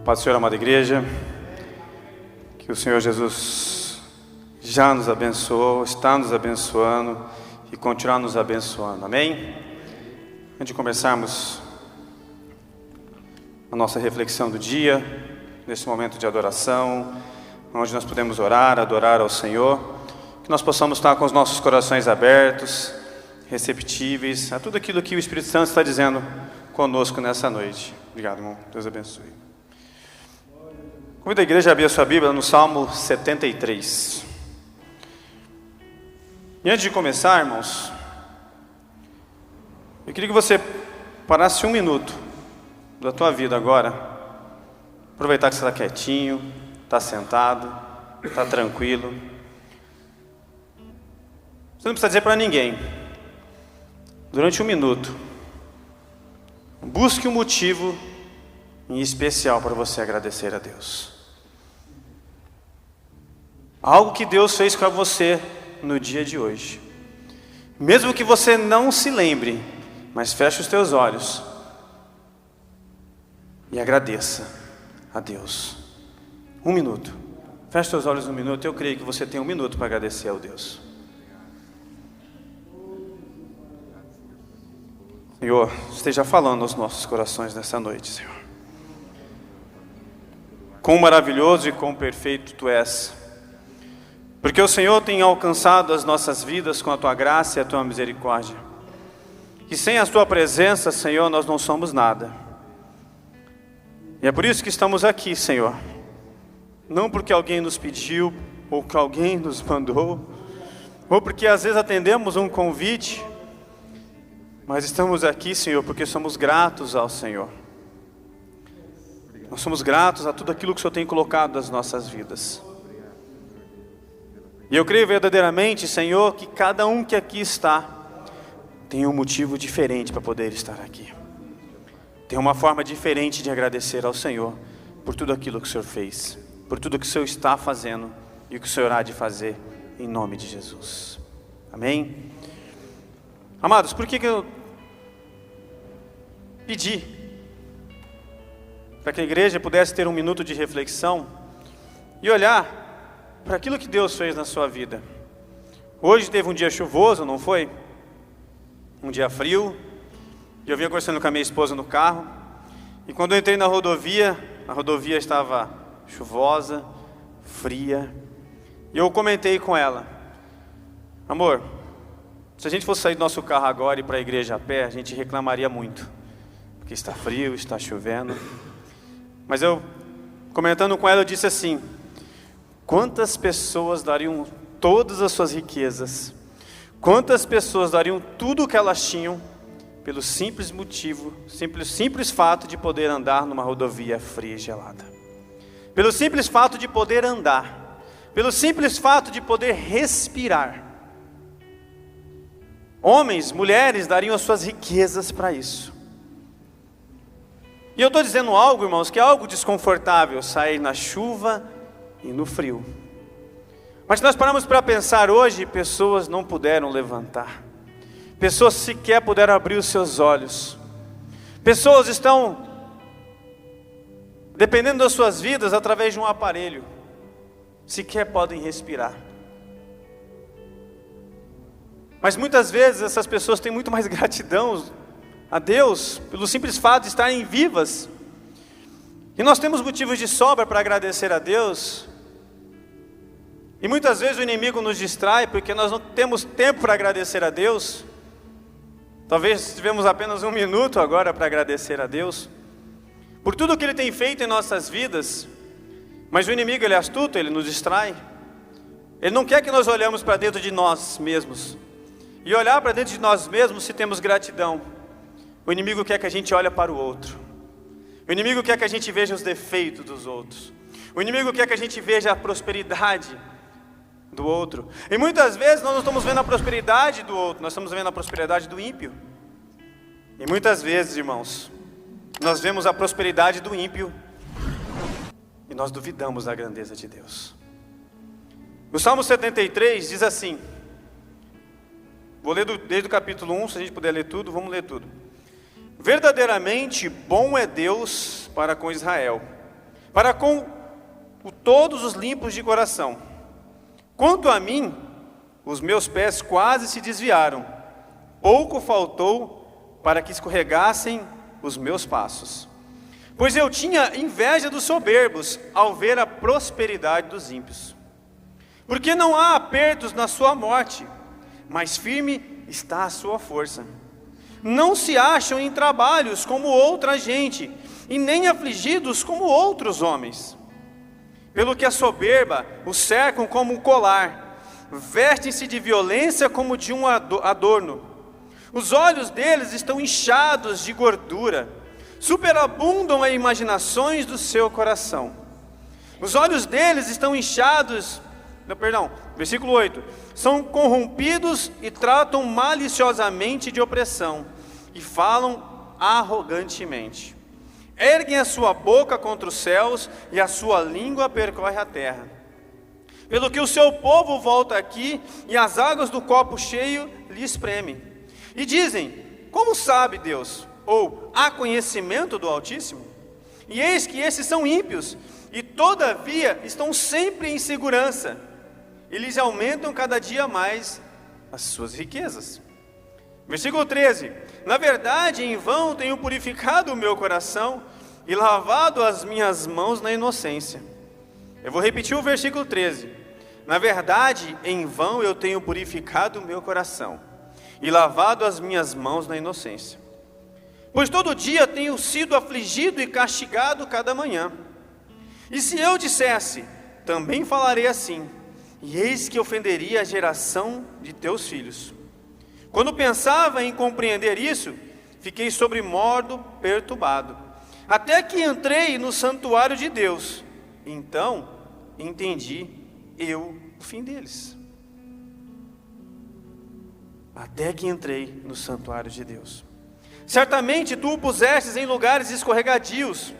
Paz do Senhor, amada igreja, que o Senhor Jesus já nos abençoou, está nos abençoando e continuará nos abençoando, amém? Antes de começarmos a nossa reflexão do dia, nesse momento de adoração, onde nós podemos orar, adorar ao Senhor, que nós possamos estar com os nossos corações abertos, receptíveis a tudo aquilo que o Espírito Santo está dizendo conosco nessa noite. Obrigado, irmão. Deus abençoe. Convido a igreja a abrir a sua Bíblia no Salmo 73. E antes de começar, irmãos, eu queria que você parasse um minuto da tua vida agora. Aproveitar que você está quietinho, está sentado, está tranquilo. Você não precisa dizer para ninguém. Durante um minuto, busque um motivo em especial para você agradecer a Deus. Algo que Deus fez com você no dia de hoje. Mesmo que você não se lembre, mas feche os teus olhos e agradeça a Deus. Um minuto. Feche os teus olhos um minuto. Eu creio que você tem um minuto para agradecer ao Deus. Senhor, esteja falando aos nossos corações nessa noite, Senhor. Quão maravilhoso e quão perfeito Tu és. Porque o Senhor tem alcançado as nossas vidas com a Tua graça e a Tua misericórdia. E sem a Tua presença, Senhor, nós não somos nada. E é por isso que estamos aqui, Senhor. Não porque alguém nos pediu, ou que alguém nos mandou, ou porque às vezes atendemos um convite, mas estamos aqui, Senhor, porque somos gratos ao Senhor. Nós somos gratos a tudo aquilo que o Senhor tem colocado nas nossas vidas. E eu creio verdadeiramente, Senhor, que cada um que aqui está tem um motivo diferente para poder estar aqui. Tem uma forma diferente de agradecer ao Senhor por tudo aquilo que o Senhor fez, por tudo que o Senhor está fazendo e o que o Senhor há de fazer, em nome de Jesus. Amém? Amados, por que eu pedi para que a igreja pudesse ter um minuto de reflexão e olhar para aquilo que Deus fez na sua vida? Hoje teve um dia chuvoso, não foi? Um dia frio. E eu vinha conversando com a minha esposa no carro. E quando eu entrei na rodovia, a rodovia estava chuvosa, fria. E eu comentei com ela: amor, se a gente fosse sair do nosso carro agora e ir para a igreja a pé, a gente reclamaria muito, porque está frio, está chovendo. Mas eu, comentando com ela, eu disse assim: quantas pessoas dariam todas as suas riquezas, quantas pessoas dariam tudo o que elas tinham, pelo simples motivo, simples fato de poder andar numa rodovia fria e gelada, pelo simples fato de poder andar, pelo simples fato de poder respirar. Homens, mulheres dariam as suas riquezas para isso. E eu estou dizendo algo, irmãos, que é algo desconfortável, sair na chuva e no frio. Mas se nós paramos para pensar hoje, pessoas não puderam levantar. Pessoas sequer puderam abrir os seus olhos. Pessoas estão dependendo das suas vidas através de um aparelho. Sequer podem respirar. Mas muitas vezes essas pessoas têm muito mais gratidão a Deus pelo simples fato de estarem vivas. E nós temos motivos de sobra para agradecer a Deus. E muitas vezes o inimigo nos distrai porque nós não temos tempo para agradecer a Deus. Talvez tivemos apenas um minuto agora para agradecer a Deus por tudo que Ele tem feito em nossas vidas. Mas o inimigo, ele é astuto, ele nos distrai. Ele não quer que nós olhemos para dentro de nós mesmos. E olhar para dentro de nós mesmos se temos gratidão. O inimigo quer que a gente olhe para o outro. O inimigo quer que a gente veja os defeitos dos outros. O inimigo quer que a gente veja a prosperidade do outro. E muitas vezes nós não estamos vendo a prosperidade do outro, nós estamos vendo a prosperidade do ímpio. E muitas vezes, irmãos, nós vemos a prosperidade do ímpio e nós duvidamos da grandeza de Deus. O Salmo 73 diz assim, vou ler desde o capítulo 1, se a gente puder ler tudo, vamos ler tudo. Verdadeiramente bom é Deus para com Israel, para com todos os limpos de coração. Quanto a mim, os meus pés quase se desviaram, pouco faltou para que escorregassem os meus passos. Pois eu tinha inveja dos soberbos ao ver a prosperidade dos ímpios. Porque não há apertos na sua morte, mas firme está a sua força. Não se acham em trabalhos como outra gente, e nem afligidos como outros homens. Pelo que a soberba os cercam como um colar, vestem-se de violência como de um adorno. Os olhos deles estão inchados de gordura, superabundam as imaginações do seu coração. Os olhos deles estão inchados, versículo 8. São corrompidos e tratam maliciosamente de opressão, e falam arrogantemente. Erguem a sua boca contra os céus, e a sua língua percorre a terra. Pelo que o seu povo volta aqui, e as águas do copo cheio lhe espremem. E dizem: como sabe Deus? Ou há conhecimento do Altíssimo? E eis que esses são ímpios, e todavia estão sempre em segurança. Eles aumentam cada dia mais as suas riquezas. Versículo 13. Na verdade, em vão tenho purificado o meu coração e lavado as minhas mãos na inocência. Eu vou repetir o versículo 13. Na verdade, em vão eu tenho purificado o meu coração e lavado as minhas mãos na inocência. Pois todo dia tenho sido afligido e castigado cada manhã. E se eu dissesse, também falarei assim, e eis que ofenderia a geração de teus filhos. Quando pensava em compreender isso, fiquei sobremodo perturbado, até que entrei no santuário de Deus. Então entendi eu o fim deles. Até que entrei no santuário de Deus. Certamente tu o pusestes em lugares escorregadios,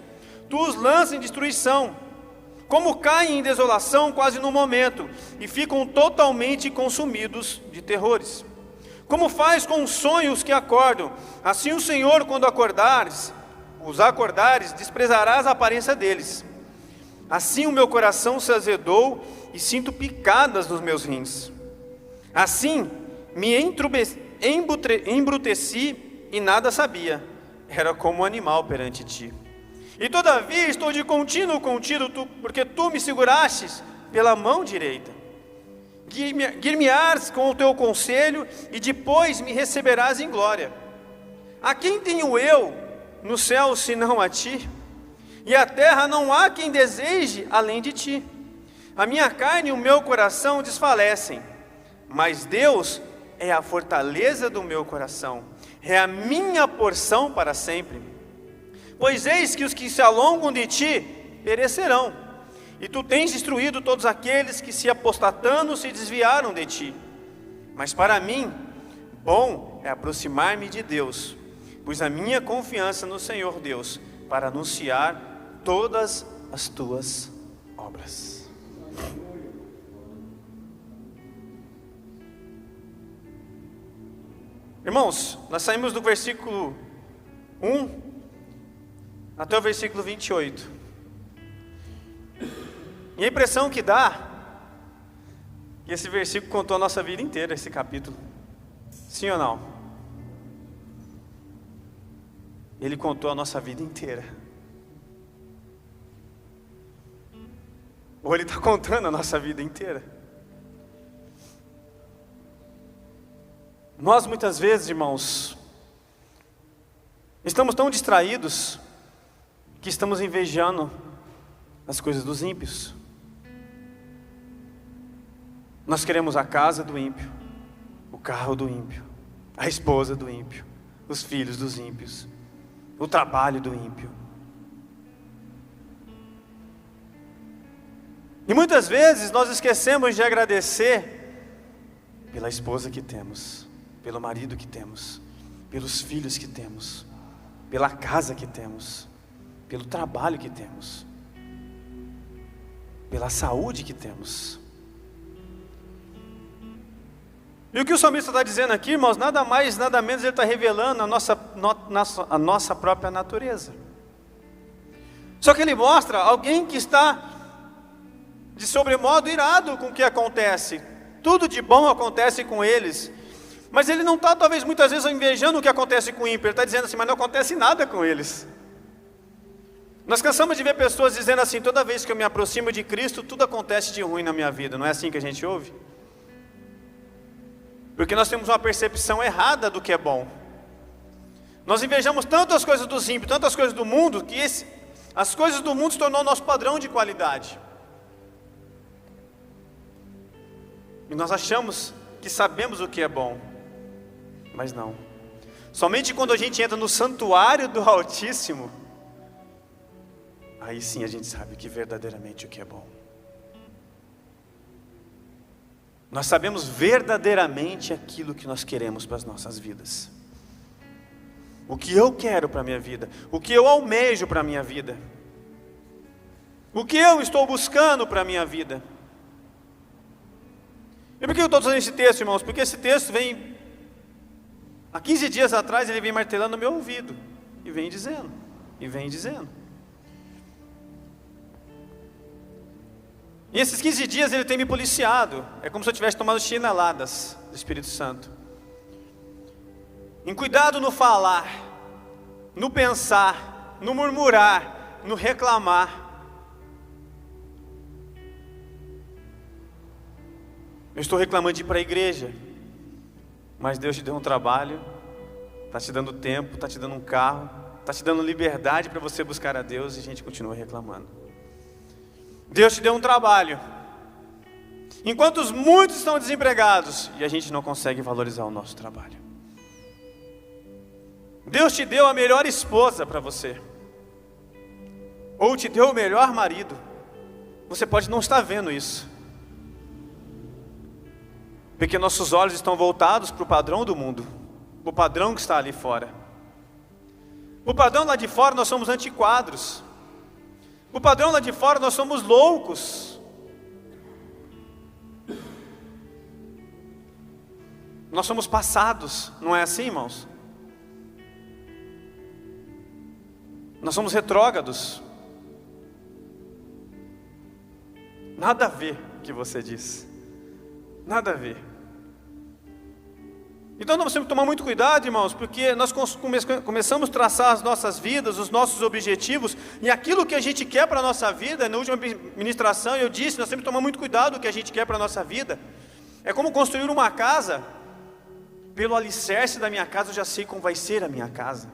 tu os lanças em destruição, como caem em desolação quase no momento, e ficam totalmente consumidos de terrores. Como faz com os sonhos que acordam, assim o Senhor, quando os acordares, desprezarás a aparência deles. Assim o meu coração se azedou, e sinto picadas nos meus rins. Assim me embruteci, e nada sabia, era como um animal perante ti. E todavia estou de contínuo contigo, porque tu me segurastes pela mão direita. Guir-me-ás com o teu conselho, e depois me receberás em glória. A quem tenho eu no céu senão a ti? E a terra não há quem deseje além de ti. A minha carne e o meu coração desfalecem, mas Deus é a fortaleza do meu coração, é a minha porção para sempre. Pois eis que os que se alongam de ti perecerão, e tu tens destruído todos aqueles que se apostatando se desviaram de ti. Mas para mim, bom é aproximar-me de Deus, pois a minha confiança no Senhor Deus, para anunciar todas as tuas obras. Irmãos, nós saímos do versículo 1 até o versículo 28. E a impressão que dá, que esse versículo contou a nossa vida inteira, esse capítulo. Sim ou não? Ele contou a nossa vida inteira. Ou ele está contando a nossa vida inteira. Nós muitas vezes, irmãos, estamos tão distraídos que estamos invejando as coisas dos ímpios. Nós queremos a casa do ímpio, o carro do ímpio, a esposa do ímpio, os filhos dos ímpios, o trabalho do ímpio. E muitas vezes nós esquecemos de agradecer pela esposa que temos, pelo marido que temos, pelos filhos que temos, pela casa que temos, pelo trabalho que temos, pela saúde que temos. E o que o salmista está dizendo aqui, irmãos, nada mais, nada menos, ele está revelando a nossa própria natureza. Só que ele mostra alguém que está de sobremodo irado com o que acontece. Tudo de bom acontece com eles. Mas ele não está, talvez, muitas vezes invejando o que acontece com o ímpio. Ele está dizendo assim, mas não acontece nada com eles. Nós cansamos de ver pessoas dizendo assim, toda vez que eu me aproximo de Cristo, tudo acontece de ruim na minha vida. Não é assim que a gente ouve? Porque nós temos uma percepção errada do que é bom. Nós invejamos tanto as coisas dos ímpios, tantas coisas do mundo, que as coisas do mundo se tornou nosso padrão de qualidade. E nós achamos que sabemos o que é bom, mas não. Somente quando a gente entra no santuário do Altíssimo, aí sim a gente sabe que verdadeiramente o que é bom. Nós sabemos verdadeiramente aquilo que nós queremos para as nossas vidas. O que eu quero para a minha vida, o que eu almejo para a minha vida, o que eu estou buscando para a minha vida. E por que eu estou usando esse texto, irmãos? Porque esse texto vem, há 15 dias atrás, ele vem martelando no meu ouvido, e vem dizendo, e vem dizendo. E esses 15 dias ele tem me policiado, é como se eu tivesse tomado chineladas do Espírito Santo. Em cuidado no falar, no pensar, no murmurar, no reclamar. Eu estou reclamando de ir para a igreja, mas Deus te deu um trabalho, está te dando tempo, está te dando um carro, está te dando liberdade para você buscar a Deus, e a gente continua reclamando. Deus te deu um trabalho, enquanto muitos estão desempregados, e a gente não consegue valorizar o nosso trabalho. Deus te deu a melhor esposa para você, ou te deu o melhor marido. Você pode não estar vendo isso, porque nossos olhos estão voltados para o padrão do mundo, o padrão que está ali fora. O padrão lá de fora nós somos antiquadros. O padrão lá de fora nós somos loucos. Nós somos passados, não é assim, irmãos? Nós somos retrógrados. Nada a ver o que você diz. Nada a ver. Então nós temos que tomar muito cuidado, irmãos, porque nós começamos a traçar as nossas vidas, os nossos objetivos, e aquilo que a gente quer para a nossa vida. Na última ministração eu disse, nós temos que tomar muito cuidado com o que a gente quer para a nossa vida. É como construir uma casa. Pelo alicerce da minha casa eu já sei como vai ser a minha casa.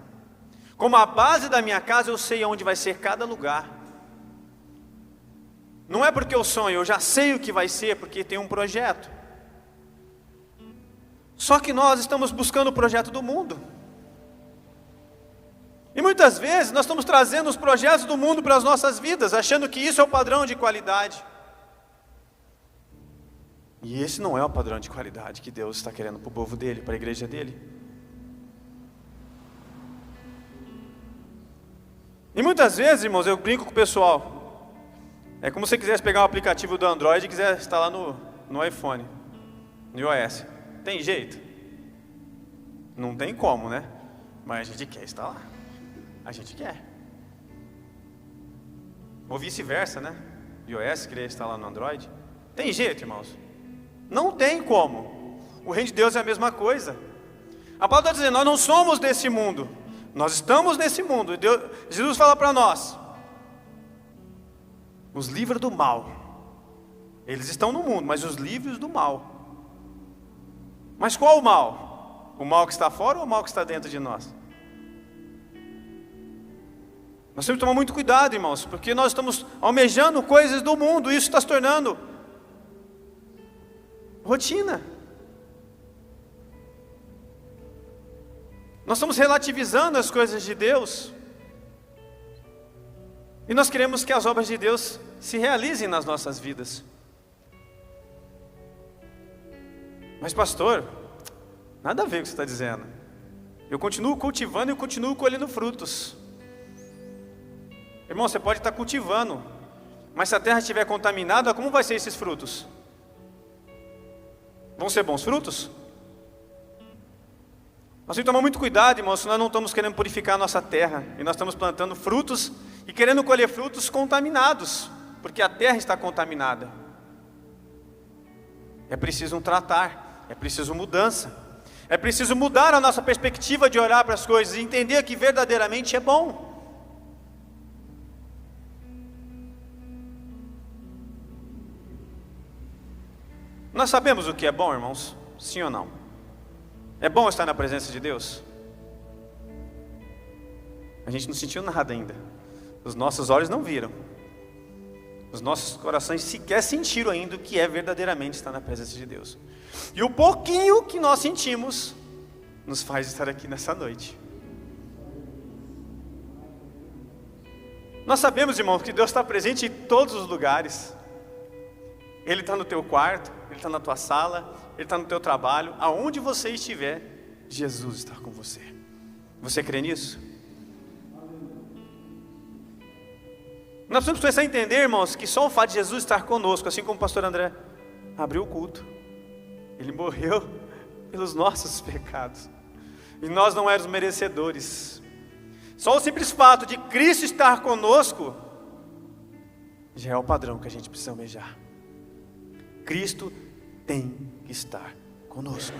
Como a base da minha casa eu sei onde vai ser cada lugar. Não é porque eu sonho, eu já sei o que vai ser, porque tem um projeto. Só que nós estamos buscando o projeto do mundo. E muitas vezes nós estamos trazendo os projetos do mundo para as nossas vidas, achando que isso é o padrão de qualidade. E esse não é o padrão de qualidade que Deus está querendo para o povo dele, para a igreja dele. E muitas vezes, irmãos, eu brinco com o pessoal. É como se você quisesse pegar um aplicativo do Android e quiser instalar no iPhone, no iOS. Tem jeito? Não tem como, né? Mas a gente quer instalar. A gente quer. Ou vice-versa, né? iOS queria instalar no Android. Tem jeito, irmãos? Não tem como. O reino de Deus é a mesma coisa. A palavra está dizendo, nós não somos desse mundo. Nós estamos nesse mundo. Jesus fala para nós, os livra do mal. Eles estão no mundo, mas os livres do mal. Mas qual o mal? O mal que está fora ou o mal que está dentro de nós? Nós temos que tomar muito cuidado, irmãos, porque nós estamos almejando coisas do mundo, e isso está se tornando rotina. Nós estamos relativizando as coisas de Deus, e nós queremos que as obras de Deus se realizem nas nossas vidas. Mas pastor, nada a ver com o que você está dizendo. Eu continuo cultivando e eu continuo colhendo frutos. Irmão, você pode estar cultivando, mas se a terra estiver contaminada, como vai ser esses frutos? Vão ser bons frutos? Nós temos que tomar muito cuidado, irmãos, se nós não estamos querendo purificar a nossa terra, e nós estamos plantando frutos e querendo colher frutos contaminados, porque a terra está contaminada. É preciso um tratar, é preciso mudança, é preciso mudar a nossa perspectiva de olhar para as coisas e entender que verdadeiramente é bom. Nós sabemos o que é bom, irmãos? Sim ou não? É bom estar na presença de Deus? A gente não sentiu nada ainda. Os nossos olhos não viram. Os nossos corações sequer sentiram ainda o que é verdadeiramente estar na presença de Deus. E o pouquinho que nós sentimos nos faz estar aqui nessa noite. Nós sabemos, irmãos, que Deus está presente em todos os lugares. Ele está no teu quarto, Ele está na tua sala, Ele está no teu trabalho. Aonde você estiver, Jesus está com você. Você crê nisso? Nós precisamos começar a entender, irmãos, que só o fato de Jesus estar conosco, assim como o pastor André abriu o culto, Ele morreu pelos nossos pecados, e nós não éramos merecedores. Só o simples fato de Cristo estar conosco já é o padrão que a gente precisa almejar. Cristo tem que estar conosco.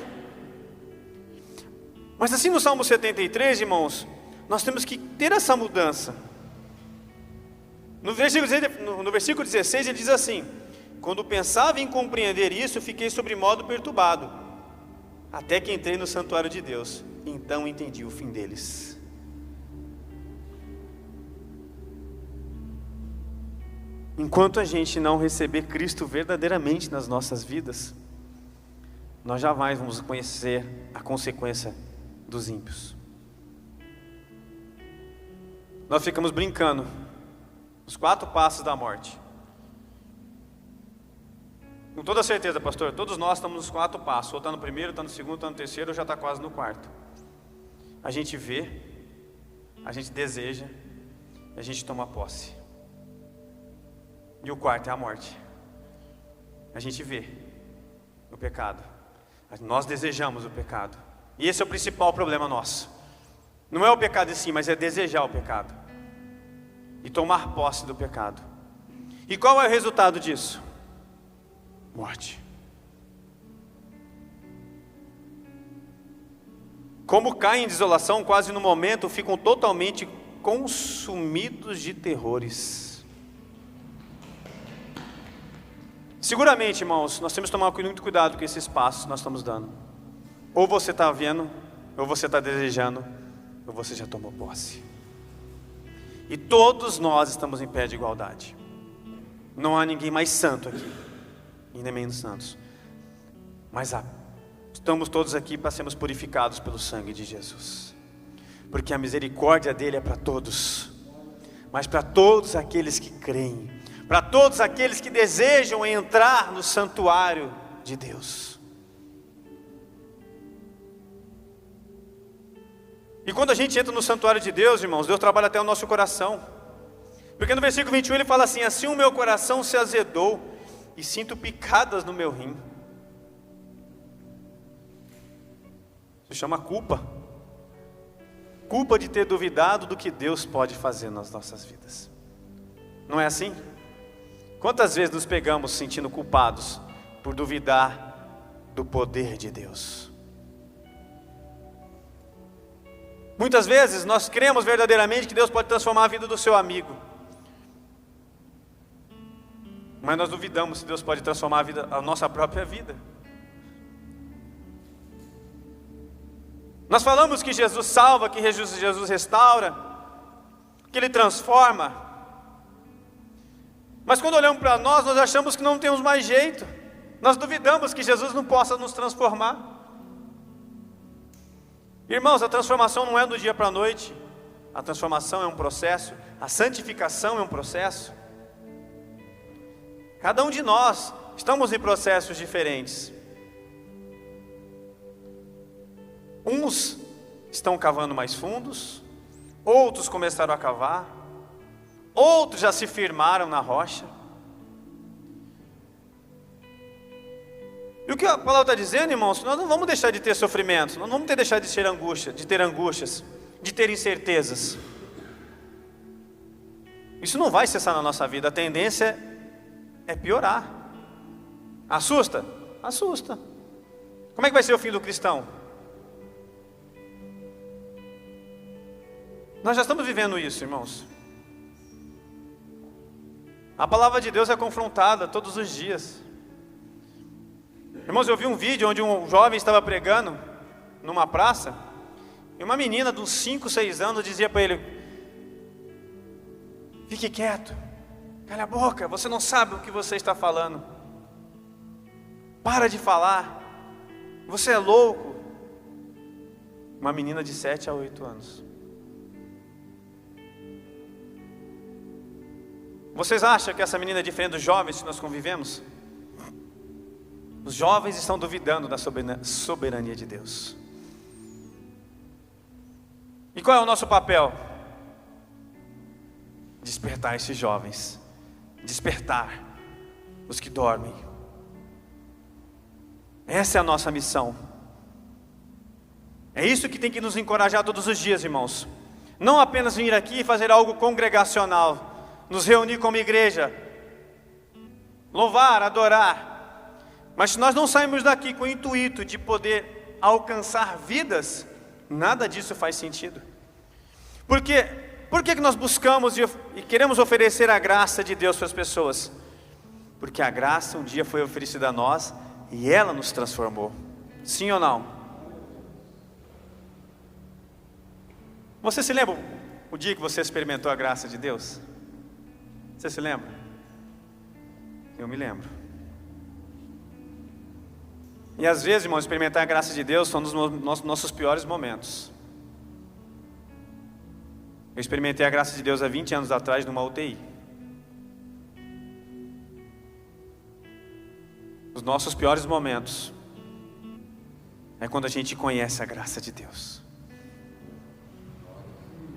Mas assim no Salmo 73, irmãos, nós temos que ter essa mudança. No versículo 16 ele diz assim: quando pensava em compreender isso, fiquei sobremodo perturbado, até que entrei no santuário de Deus, então entendi o fim deles. Enquanto a gente não receber Cristo verdadeiramente nas nossas vidas, nós jamais vamos conhecer a consequência dos ímpios. Nós ficamos brincando os 4 passos da morte. Com toda certeza, pastor, todos nós estamos nos 4 passos. Ou está no primeiro, está no segundo, está no terceiro, ou já está quase no 4. A gente vê, a gente deseja, a gente toma posse. E o 4 é a morte. A gente vê o pecado, nós desejamos o pecado, e esse é o principal problema nosso. Não é o pecado em si, mas é desejar o pecado e tomar posse do pecado. E qual é o resultado disso? Morte. Como caem em desolação, quase no momento ficam totalmente consumidos de terrores. Seguramente, irmãos, nós temos que tomar muito cuidado com esses passos que nós estamos dando. Ou você está vendo, ou você está desejando, ou você já tomou posse. E todos nós estamos em pé de igualdade. Não há ninguém mais santo aqui, e nem menos santos. Mas estamos todos aqui para sermos purificados pelo sangue de Jesus. Porque a misericórdia dele é para todos, mas para todos aqueles que creem, para todos aqueles que desejam entrar no santuário de Deus. E quando a gente entra no santuário de Deus, irmãos, Deus trabalha até o nosso coração. Porque no versículo 21 ele fala assim: assim o meu coração se azedou e sinto picadas no meu rim. Isso chama culpa. Culpa de ter duvidado do que Deus pode fazer nas nossas vidas. Não é assim? Quantas vezes nos pegamos sentindo culpados por duvidar do poder de Deus? Muitas vezes nós cremos verdadeiramente que Deus pode transformar a vida do seu amigo, mas nós duvidamos se Deus pode transformar a nossa própria vida. Nós falamos que Jesus salva, que Jesus restaura, que Ele transforma. Mas quando olhamos para nós achamos que não temos mais jeito. Nós duvidamos que Jesus não possa nos transformar. Irmãos, a transformação não é do dia para a noite. A transformação é um processo. A santificação é um processo. Cada um de nós estamos em processos diferentes. Uns estão cavando mais fundos, outros começaram a cavar, outros já se firmaram na rocha. E o que a palavra está dizendo, irmãos? Nós não vamos deixar de ter sofrimentos, nós não vamos deixar de ter angústias, de ter incertezas. Isso não vai cessar na nossa vida, a tendência é piorar. Assusta? Assusta. Como é que vai ser o fim do cristão? Nós já estamos vivendo isso, irmãos. A palavra de Deus é confrontada todos os dias. Irmãos, eu vi um vídeo onde um jovem estava pregando numa praça, e uma menina de uns 5, 6 anos dizia para ele: fique quieto, cala a boca, você não sabe o que você está falando. Para de falar, você é louco. Uma menina de 7 a 8 anos. Vocês acham que essa menina é diferente dos jovens que nós convivemos? Os jovens estão duvidando da soberania de Deus. E qual é o nosso papel? Despertar esses jovens. Despertar os que dormem. Essa é a nossa missão. É isso que tem que nos encorajar todos os dias, irmãos. Não apenas vir aqui e fazer algo congregacional, nos reunir como igreja, louvar, adorar. Mas se nós não sairmos daqui com o intuito de poder alcançar vidas, nada disso faz sentido. Por que nós buscamos e queremos oferecer a graça de Deus para as pessoas? Porque a graça um dia foi oferecida a nós e ela nos transformou. Sim ou não? Você se lembra o dia que você experimentou a graça de Deus? Você se lembra? Eu me lembro. E às vezes, irmão, experimentar a graça de Deus são nos nossos piores momentos. Eu experimentei a graça de Deus há 20 anos atrás numa UTI. Os nossos piores momentos é quando a gente conhece a graça de Deus.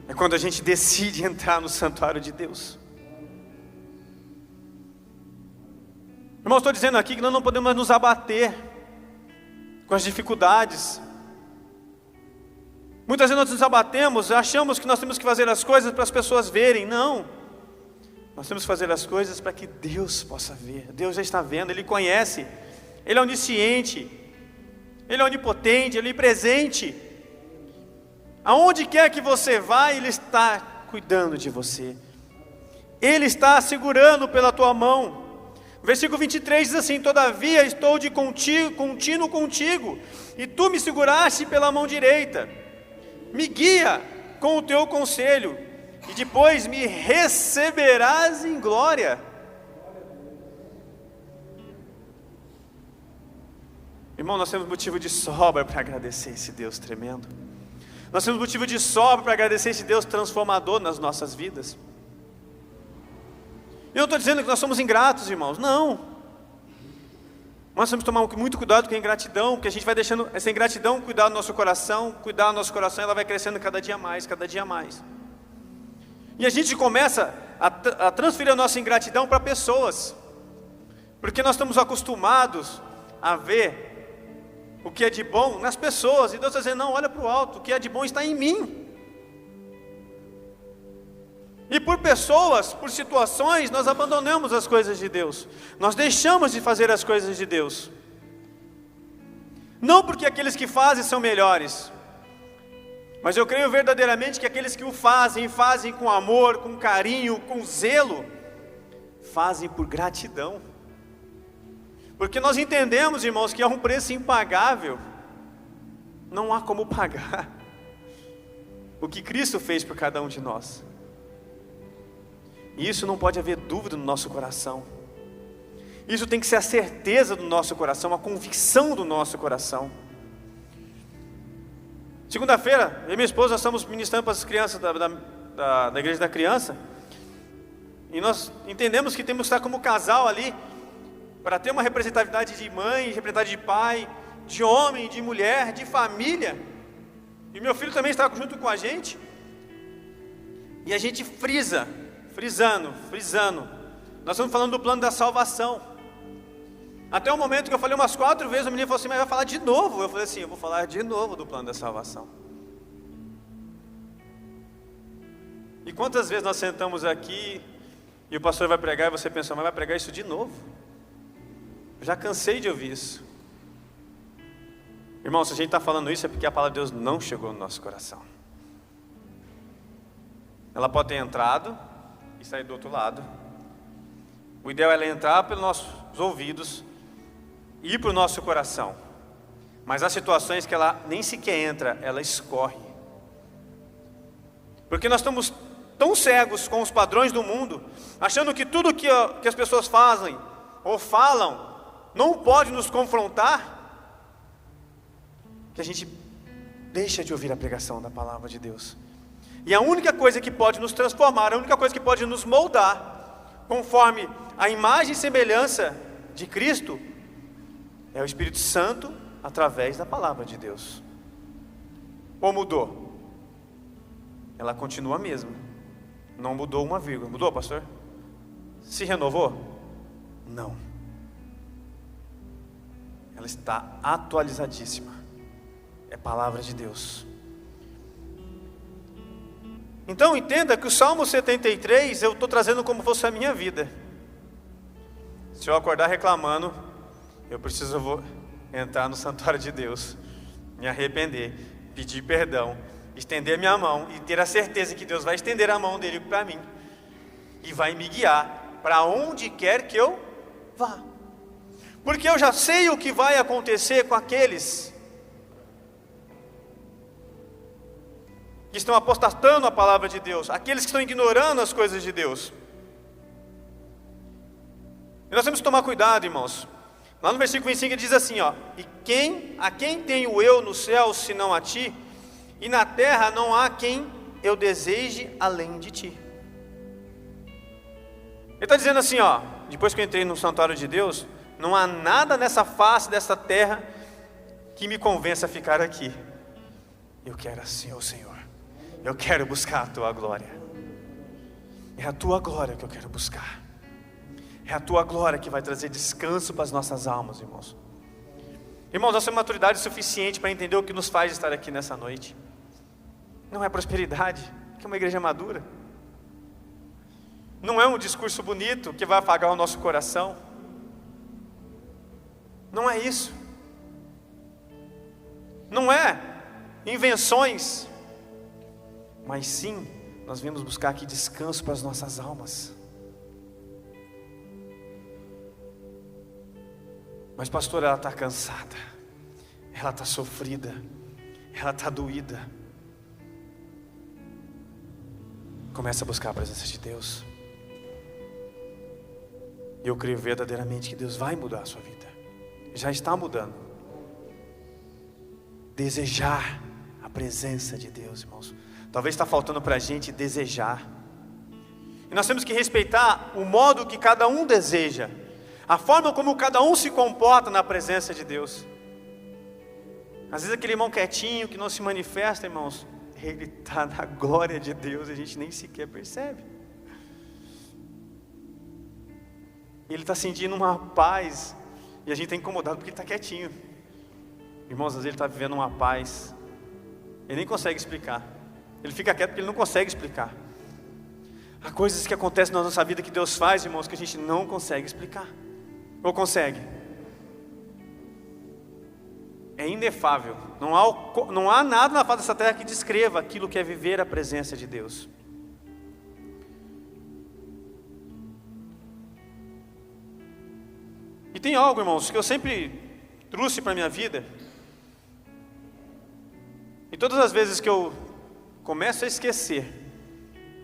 É quando a gente decide entrar no santuário de Deus. Irmãos, estou dizendo aqui que nós não podemos nos abater com as dificuldades. Muitas vezes nós nos abatemos, achamos que nós temos que fazer as coisas para as pessoas verem. Não, nós temos que fazer as coisas para que Deus possa ver. Deus já está vendo, Ele conhece, Ele é onisciente, Ele é onipotente, Ele é presente. Aonde quer que você vá, Ele está cuidando de você. Ele está segurando pela tua mão. Versículo 23 diz assim: todavia estou de contínuo contigo, e tu me seguraste pela mão direita. Me guia com o teu conselho, e depois me receberás em glória. Irmão, nós temos motivo de sobra para agradecer esse Deus tremendo. Nós temos motivo de sobra para agradecer esse Deus transformador nas nossas vidas. Eu não estou dizendo que nós somos ingratos, irmãos, não. Nós temos que tomar muito cuidado com a ingratidão, porque a gente vai deixando essa ingratidão cuidar do nosso coração, ela vai crescendo cada dia mais, cada dia mais. E a gente começa a transferir a nossa ingratidão para pessoas, porque nós estamos acostumados a ver o que é de bom nas pessoas, e Deus está dizendo: não, olha para o alto, o que é de bom está em mim. E por pessoas, por situações, nós abandonamos as coisas de Deus. Nós deixamos de fazer as coisas de Deus. Não porque aqueles que fazem são melhores, mas eu creio verdadeiramente que aqueles que o fazem com amor, com carinho, com zelo, fazem por gratidão. Porque nós entendemos, irmãos, que é um preço impagável. Não há como pagar o que Cristo fez por cada um de nós. E isso não pode haver dúvida no nosso coração. Isso tem que ser a certeza do nosso coração, a convicção do nosso coração. Segunda-feira, eu e minha esposa, nós estamos ministrando para as crianças da igreja da criança. E nós entendemos que temos que estar como casal ali, para ter uma representatividade de mãe, representatividade de pai, de homem, de mulher, de família. E meu filho também está junto com a gente. E a gente frisando. Nós estamos falando do plano da salvação. Até o momento que eu falei umas 4 vezes, o menino falou assim: mas vai falar de novo? Eu falei assim: eu vou falar de novo do plano da salvação. E quantas vezes nós sentamos aqui E o pastor vai pregar e você pensa, mas vai pregar isso de novo? Eu já cansei de ouvir isso. Irmão, se a gente está falando isso é porque a palavra de Deus não chegou no nosso coração. Ela pode ter entrado e sair do outro lado. O ideal é ela entrar pelos nossos ouvidos e ir para o nosso coração. Mas há situações que ela nem sequer entra, ela escorre. Porque nós estamos tão cegos com os padrões do mundo, achando que tudo que as pessoas fazem ou falam não pode nos confrontar, que a gente deixa de ouvir a pregação da palavra de Deus. E a única coisa que pode nos transformar, a única coisa que pode nos moldar conforme a imagem e semelhança de Cristo, é o Espírito Santo através da palavra de Deus. Ou mudou? Ela continua a mesma. Não mudou uma vírgula. Mudou, pastor? Se renovou? Não. Ela está atualizadíssima. É palavra de Deus. Então entenda que o Salmo 73 eu estou trazendo como fosse a minha vida. Se eu acordar reclamando, eu preciso entrar no santuário de Deus, me arrepender, pedir perdão, estender minha mão e ter a certeza que Deus vai estender a mão dele para mim e vai me guiar para onde quer que eu vá. Porque eu já sei o que vai acontecer com aqueles que estão apostatando a palavra de Deus, aqueles que estão ignorando as coisas de Deus. E nós temos que tomar cuidado, irmãos. Lá no versículo 25 ele diz assim, ó: a quem tenho eu no céu, senão a ti? E na terra não há quem eu deseje além de ti. Ele está dizendo assim, ó, depois que eu entrei no santuário de Deus, não há nada nessa face dessa terra que me convença a ficar aqui. Eu quero assim, ó Senhor, eu quero buscar a tua glória. É a tua glória que eu quero buscar. É a tua glória que vai trazer descanso para as nossas almas, irmãos. Irmãos, nós temos maturidade suficiente para entender o que nos faz estar aqui nessa noite. Não é prosperidade, que é uma igreja madura. Não é um discurso bonito que vai afagar o nosso coração. Não é isso. Não é invenções. Mas sim, nós viemos buscar aqui descanso para as nossas almas. Mas pastor, ela está cansada, ela está sofrida, ela está doída. Começa a buscar a presença de Deus. E eu creio verdadeiramente que Deus vai mudar a sua vida. Já está mudando. Desejar a presença de Deus, irmãos. Talvez está faltando para a gente desejar. E nós temos que respeitar o modo que cada um deseja, a forma como cada um se comporta na presença de Deus. Às vezes aquele irmão quietinho, que não se manifesta, irmãos, ele está na glória de Deus e a gente nem sequer percebe. Ele está sentindo uma paz e a gente está incomodado porque ele está quietinho. Irmãos, às vezes ele está vivendo uma paz, ele nem consegue explicar. Ele fica quieto porque ele não consegue explicar. Há coisas que acontecem na nossa vida que Deus faz, irmãos, que a gente não consegue explicar. Ou consegue? É inefável. Não há nada na face dessa terra que descreva aquilo que é viver a presença de Deus. E tem algo, irmãos, que eu sempre trouxe para a minha vida. E todas as vezes que eu começo a esquecer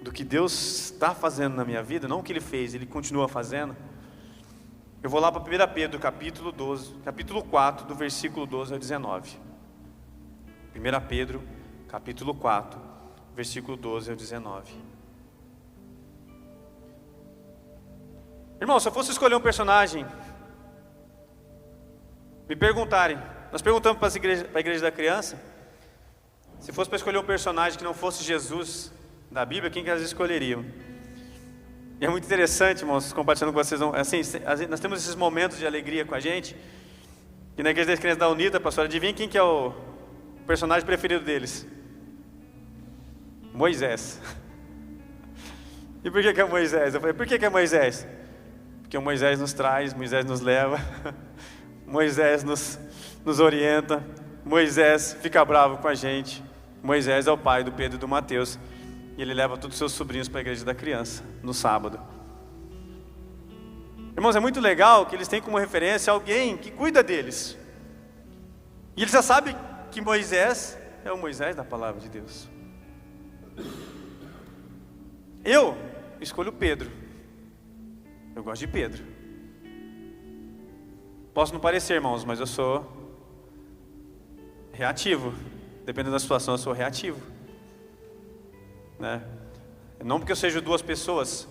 do que Deus está fazendo na minha vida, não o que Ele fez, Ele continua fazendo, eu vou lá para 1 Pedro, capítulo 4, do versículo 12 ao 19. 1 Pedro, capítulo 4, versículo 12 ao 19. Irmão, se eu fosse escolher um personagem, me perguntarem, nós perguntamos para a igreja da criança, se fosse para escolher um personagem que não fosse Jesus da Bíblia, quem que elas escolheriam? E é muito interessante, irmãos, compartilhando com vocês, assim, nós temos esses momentos de alegria com a gente, e na igreja das crianças da Unida, pastor, adivinha quem que é o personagem preferido deles? Moisés. E por que é Moisés? Eu falei, por que é Moisés? Porque o Moisés nos traz, Moisés nos leva, Moisés nos orienta, Moisés fica bravo com a gente. Moisés é o pai do Pedro e do Mateus, e ele leva todos os seus sobrinhos para a igreja da criança, no sábado. Irmãos, é muito legal que eles têm como referência alguém que cuida deles. E eles já sabem que Moisés é o Moisés da palavra de Deus. Eu escolho Pedro. Eu gosto de Pedro. Posso não parecer, irmãos, mas eu sou reativo. Dependendo da situação, eu sou reativo, né? Não porque eu seja duas pessoas.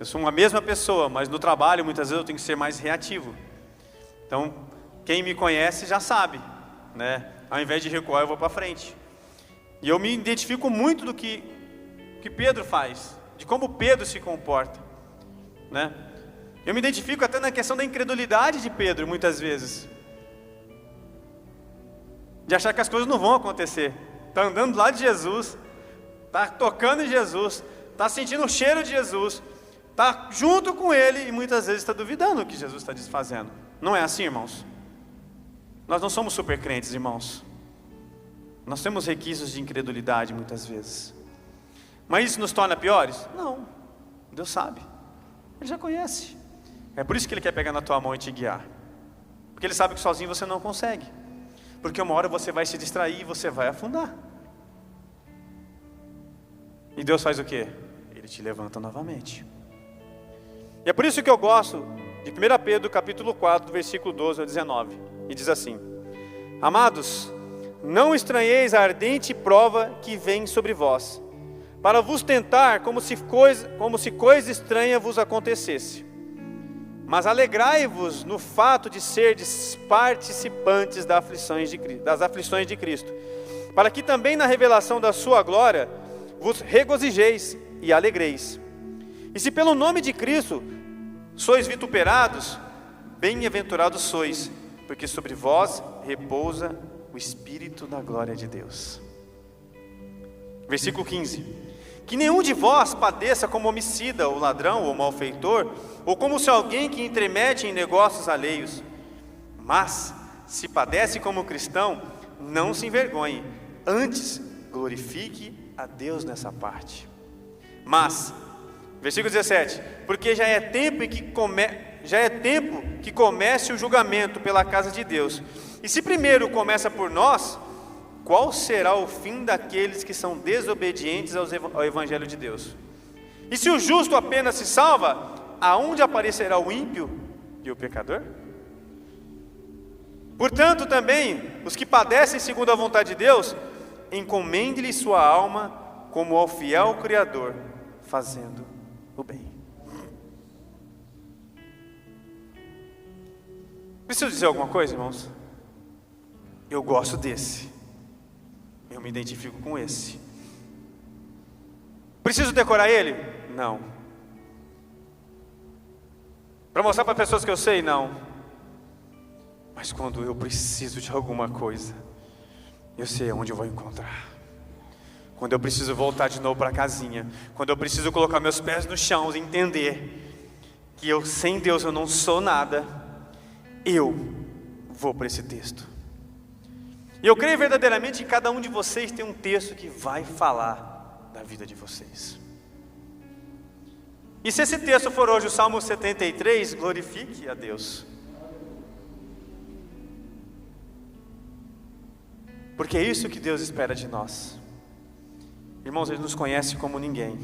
Eu sou uma mesma pessoa, mas no trabalho muitas vezes eu tenho que ser mais reativo. Então, quem me conhece já sabe, né? Ao invés de recuar, eu vou para frente. E eu me identifico muito do que Pedro faz, de como Pedro se comporta, né? Eu me identifico até na questão da incredulidade de Pedro, muitas vezes. De achar que as coisas não vão acontecer. Está andando do lado de Jesus, está tocando em Jesus, está sentindo o cheiro de Jesus, está junto com Ele e muitas vezes está duvidando o que Jesus está desfazendo. Não é assim, irmãos? Nós não somos super crentes, irmãos. Nós temos requisitos de incredulidade muitas vezes. Mas isso nos torna piores? Não. Deus sabe. Ele já conhece. É por isso que Ele quer pegar na tua mão e te guiar. Porque Ele sabe que sozinho você não consegue. Porque uma hora você vai se distrair e você vai afundar. E Deus faz o quê? Ele te levanta novamente. E é por isso que eu gosto de 1 Pedro capítulo 4, versículo 12 ao 19. E diz assim: Amados, não estranheis a ardente prova que vem sobre vós, para vos tentar como se coisa estranha vos acontecesse. Mas alegrai-vos no fato de serdes participantes das aflições de Cristo, para que também na revelação da sua glória vos regozijeis e alegreis. E se pelo nome de Cristo sois vituperados, bem-aventurados sois, porque sobre vós repousa o Espírito da glória de Deus. Versículo 15. Que nenhum de vós padeça como homicida, ou ladrão, ou malfeitor, ou como se alguém que entremete em negócios alheios. Mas, se padece como cristão, não se envergonhe, antes glorifique a Deus nessa parte. Mas, versículo 17, porque já é tempo que comece o julgamento pela casa de Deus. E se primeiro começa por nós, qual será o fim daqueles que são desobedientes ao Evangelho de Deus? E se o justo apenas se salva, aonde aparecerá o ímpio e o pecador? Portanto, também, os que padecem segundo a vontade de Deus, encomende-lhe sua alma como ao fiel Criador, fazendo o bem. Preciso dizer alguma coisa, irmãos? Eu gosto desse. Eu me identifico com esse. Preciso decorar ele? Não. Para mostrar para pessoas que eu sei? Não. Mas quando eu preciso de alguma coisa, eu sei onde eu vou encontrar. Quando eu preciso voltar de novo para a casinha, quando eu preciso colocar meus pés no chão e entender que sem Deus eu não sou nada, eu vou para esse texto. E eu creio verdadeiramente que cada um de vocês tem um texto que vai falar da vida de vocês. E se esse texto for hoje o Salmo 73, glorifique a Deus. Porque é isso que Deus espera de nós. Irmãos, Ele nos conhece como ninguém.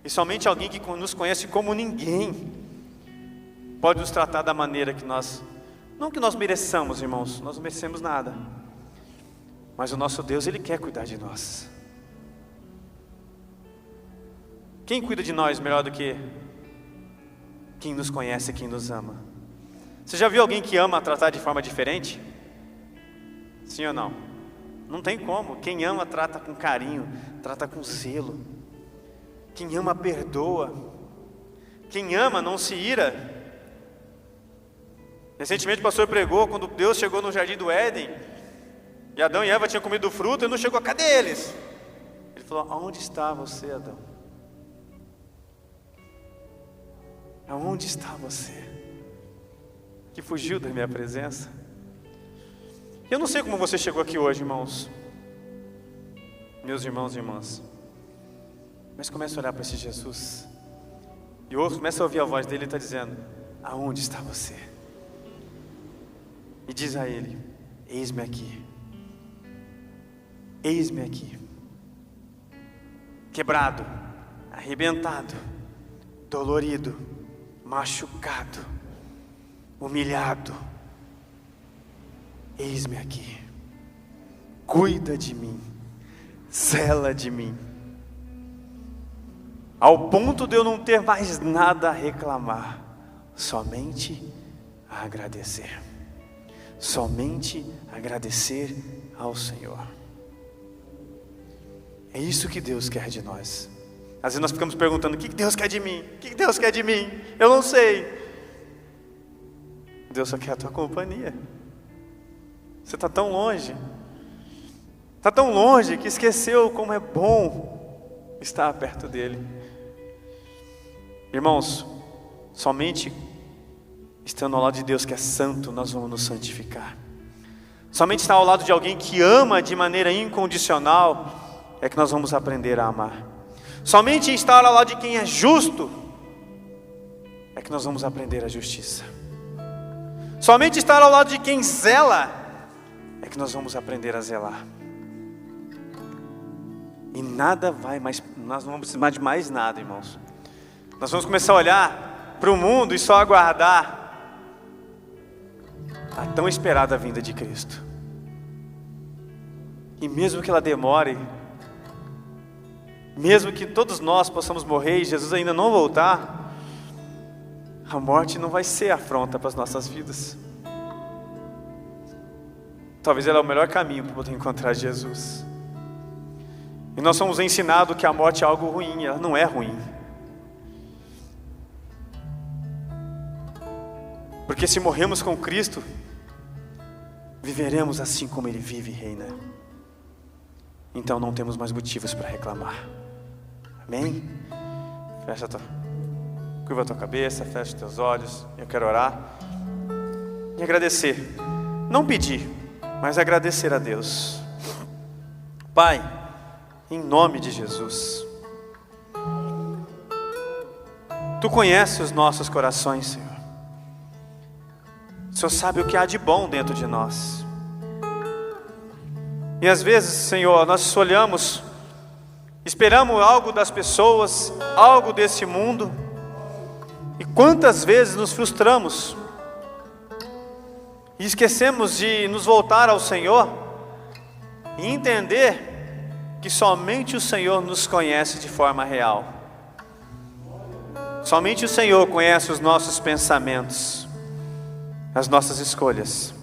E somente alguém que nos conhece como ninguém pode nos tratar da maneira que nós... Não que nós mereçamos, irmãos, nós não merecemos nada. Mas o nosso Deus, Ele quer cuidar de nós. Quem cuida de nós melhor do que quem nos conhece, quem nos ama? Você já viu alguém que ama tratar de forma diferente? Sim ou não? Não tem como. Quem ama trata com carinho, trata com zelo. Quem ama perdoa. Quem ama não se ira. Recentemente o pastor pregou quando Deus chegou no jardim do Éden e Adão e Eva tinham comido do fruto e não chegou, cadê eles? Ele falou, aonde está você, Adão? Aonde está você? Que fugiu da minha presença. Eu não sei como você chegou aqui hoje, irmãos. Meus irmãos e irmãs. Mas comece a olhar para esse Jesus. E começa a ouvir a voz dele e está dizendo: aonde está você? E diz a ele: eis-me aqui. Eis-me aqui. Quebrado, arrebentado, dolorido, machucado, humilhado. Eis-me aqui. Cuida de mim. Zela de mim. Ao ponto de eu não ter mais nada a reclamar, somente a agradecer. Somente agradecer ao Senhor. É isso que Deus quer de nós. Às vezes nós ficamos perguntando: o que Deus quer de mim? O que Deus quer de mim? Eu não sei. Deus só quer a tua companhia. Você está tão longe. Está tão longe que esqueceu como é bom estar perto dele. Irmãos, somente estando ao lado de Deus que é santo, nós vamos nos santificar. Somente estar ao lado de alguém que ama de maneira incondicional é que nós vamos aprender a amar. Somente estar ao lado de quem é justo é que nós vamos aprender a justiça. Somente estar ao lado de quem zela é que nós vamos aprender a zelar. E nada vai mais, nós não vamos precisar de mais nada, irmãos. Nós vamos começar a olhar para o mundo e só aguardar a tão esperada vinda de Cristo. E mesmo que ela demore, mesmo que todos nós possamos morrer e Jesus ainda não voltar, a morte não vai ser afronta para as nossas vidas. Talvez ela é o melhor caminho para poder encontrar Jesus. E nós somos ensinados que a morte é algo ruim. Ela não é ruim. Porque se morremos com Cristo, viveremos assim como Ele vive e reina. Então não temos mais motivos para reclamar. Amém? Curva a tua cabeça, fecha os teus olhos. Eu quero orar e agradecer. Não pedir, mas agradecer a Deus. Pai, em nome de Jesus, Tu conheces os nossos corações, Senhor. O Senhor sabe o que há de bom dentro de nós. E às vezes, Senhor, nós olhamos, esperamos algo das pessoas, algo desse mundo, e quantas vezes nos frustramos e esquecemos de nos voltar ao Senhor e entender que somente o Senhor nos conhece de forma real. Somente o Senhor conhece os nossos pensamentos, as nossas escolhas.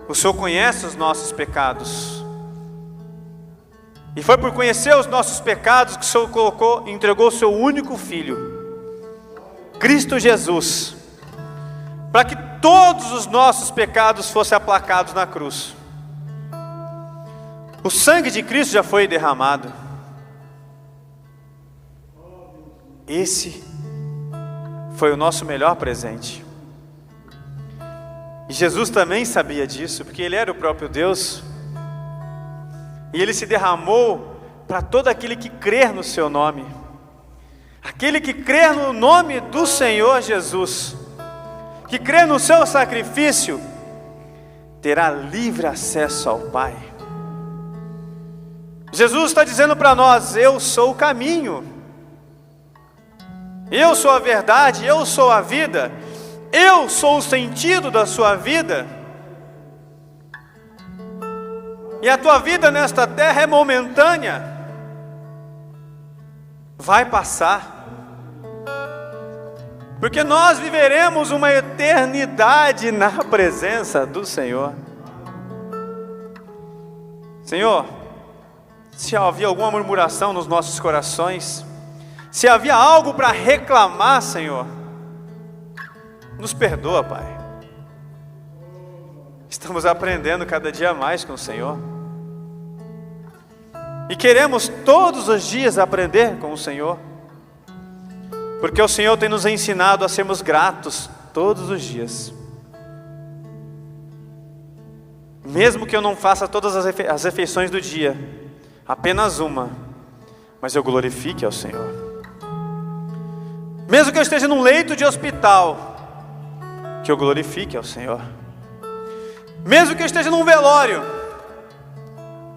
O Senhor conhece os nossos pecados. E foi por conhecer os nossos pecados que o Senhor entregou o seu único Filho, Cristo Jesus, para que todos os nossos pecados fossem aplacados na cruz. O sangue de Cristo já foi derramado. Esse foi o nosso melhor presente. E Jesus também sabia disso, porque Ele era o próprio Deus. E Ele se derramou para todo aquele que crer no seu nome. Aquele que crer no nome do Senhor Jesus, que crer no seu sacrifício, terá livre acesso ao Pai. Jesus está dizendo para nós: eu sou o caminho, eu sou a verdade, eu sou a vida, eu sou o sentido da sua vida. E a tua vida nesta terra é momentânea, vai passar, porque nós viveremos uma eternidade na presença do Senhor. Senhor, se havia alguma murmuração nos nossos corações, se havia algo para reclamar, Senhor, nos perdoa, Pai. Estamos aprendendo cada dia mais com o Senhor, e queremos todos os dias aprender com o Senhor. porque o Senhor tem nos ensinado a sermos gratos todos os dias. Mesmo que eu não faça todas as refeições do dia, apenas uma, mas eu glorifique ao Senhor. Mesmo que eu esteja num leito de hospital, que eu glorifique ao Senhor. Mesmo que eu esteja num velório,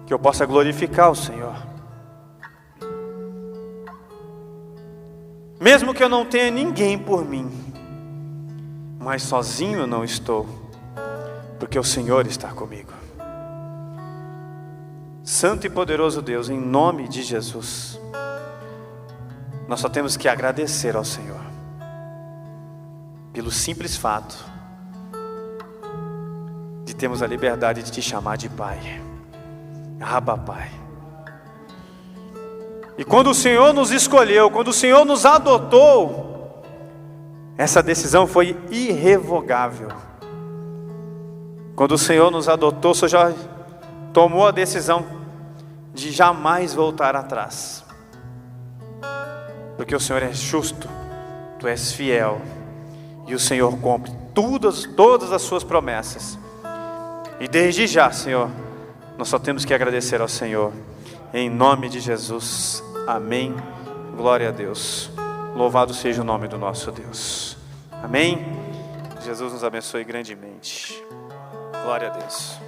que eu possa glorificar o Senhor. Mesmo que eu não tenha ninguém por mim, mas sozinho eu não estou, porque o Senhor está comigo. Santo e poderoso Deus, em nome de Jesus, nós só temos que agradecer ao Senhor pelo simples fato de termos a liberdade de te chamar de Pai. Abba, Pai. E quando o Senhor nos escolheu, quando o Senhor nos adotou, essa decisão foi irrevogável. Quando o Senhor nos adotou, o Senhor já tomou a decisão de jamais voltar atrás. Porque o Senhor é justo, Tu és fiel, e o Senhor cumpre todas as suas promessas. E desde já, Senhor, nós só temos que agradecer ao Senhor. Em nome de Jesus, amém. Glória a Deus. Louvado seja o nome do nosso Deus. Amém. Jesus nos abençoe grandemente. Glória a Deus.